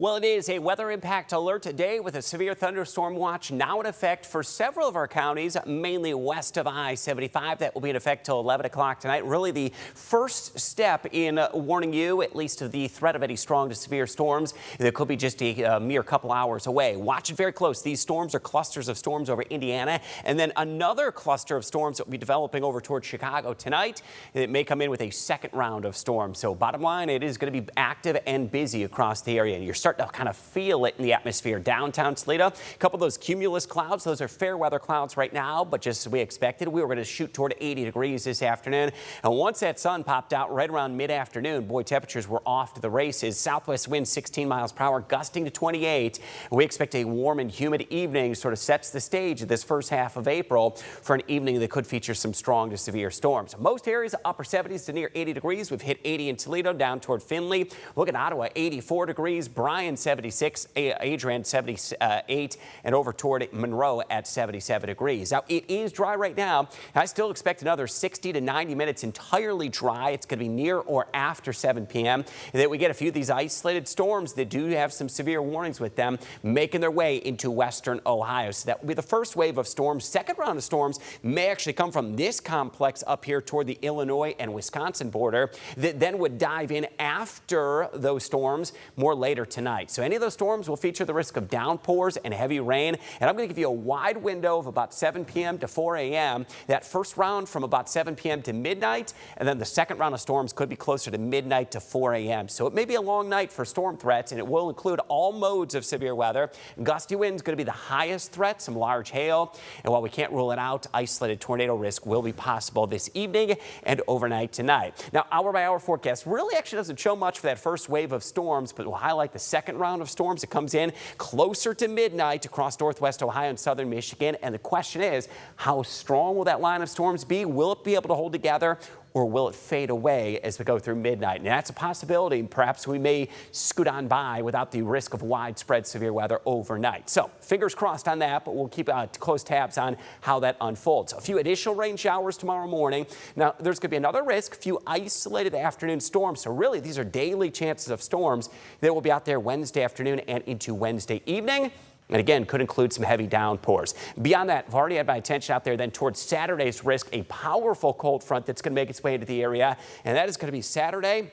Well, it is a weather impact alert today with a severe thunderstorm watch now in effect for several of our counties, mainly west of I-75. That will be in effect till 11 o'clock tonight. Really the first step in warning you, at least of the threat of any strong to severe storms that could be just a mere couple hours away. Watch it very close. These storms are clusters of storms over Indiana, and then another cluster of storms that will be developing over towards Chicago tonight. It may come in with a second round of storms. So bottom line, it is going to be active and busy across the area. You're starting to kind of feel it in the atmosphere. Downtown Toledo, a couple of those cumulus clouds. Those are fair weather clouds right now, but just as we expected, we were going to shoot toward 80 degrees this afternoon. And once that sun popped out right around mid-afternoon, boy, temperatures were off to the races. Southwest winds 16 miles per hour, gusting to 28. We expect a warm and humid evening. Sort of sets the stage of this first half of April for an evening that could feature some strong to severe storms. Most areas upper 70s to near 80 degrees. We've hit 80 in Toledo, down toward Findlay. Look at Ottawa, 84 degrees. Bryan 76, Adrian 78, and over toward Monroe at 77 degrees. Now it is dry right now. I still expect another 60 to 90 minutes entirely dry. It's going to be near or after 7 p.m. And then we get a few of these isolated storms that do have some severe warnings with them making their way into western Ohio. So that will be the first wave of storms. Second round of storms may actually come from this complex up here toward the Illinois and Wisconsin border that then would dive in after those storms more later tonight. So any of those storms will feature the risk of downpours and heavy rain. And I'm going to give you a wide window of about 7 p.m. to 4 a.m. That first round from about 7 p.m. to midnight. And then the second round of storms could be closer to midnight to 4 a.m. So it may be a long night for storm threats, and it will include all modes of severe weather. Gusty winds going to be the highest threat, some large hail. And while we can't rule it out, isolated tornado risk will be possible this evening and overnight tonight. Now, hour by hour forecast really actually doesn't show much for that first wave of storms, but we'll highlight the second round of storms that comes in closer to midnight across northwest Ohio and southern Michigan. And the question is, how strong will that line of storms be? Will it be able to hold together, or will it fade away as we go through midnight? And that's a possibility. Perhaps we may scoot on by without the risk of widespread severe weather overnight. So fingers crossed on that, but we'll keep close tabs on how that unfolds. A few additional rain showers tomorrow morning. Now, there's going to be another risk, a few isolated afternoon storms. So really, these are daily chances of storms that will be out there Wednesday afternoon and into Wednesday evening. And again, could include some heavy downpours. Beyond that, I've already had my attention out there then towards Saturday's risk, a powerful cold front that's going to make its way into the area. And that is going to be Saturday.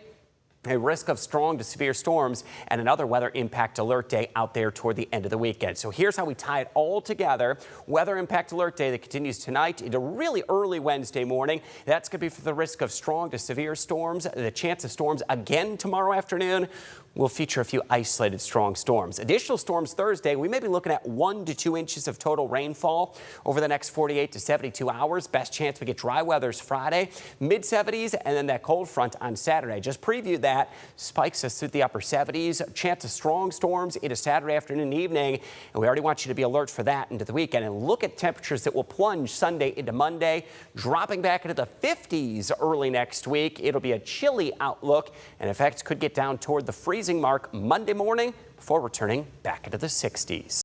A risk of strong to severe storms and another weather impact alert day out there toward the end of the weekend. So here's how we tie it all together. Weather impact alert day that continues tonight into really early Wednesday morning. That's going to be for the risk of strong to severe storms. The chance of storms again tomorrow afternoon will feature a few isolated strong storms. Additional storms Thursday, we may be looking at 1 to 2 inches of total rainfall over the next 48 to 72 hours. Best chance we get dry weather's Friday, mid-70s, and then that cold front on Saturday. Just previewed that, spikes us through the upper 70s. Chance of strong storms into Saturday afternoon and evening, and we already want you to be alert for that into the weekend. And look at temperatures that will plunge Sunday into Monday, dropping back into the 50s early next week. It'll be a chilly outlook, and effects could get down toward the freezing mark Monday morning before returning back into the 60s.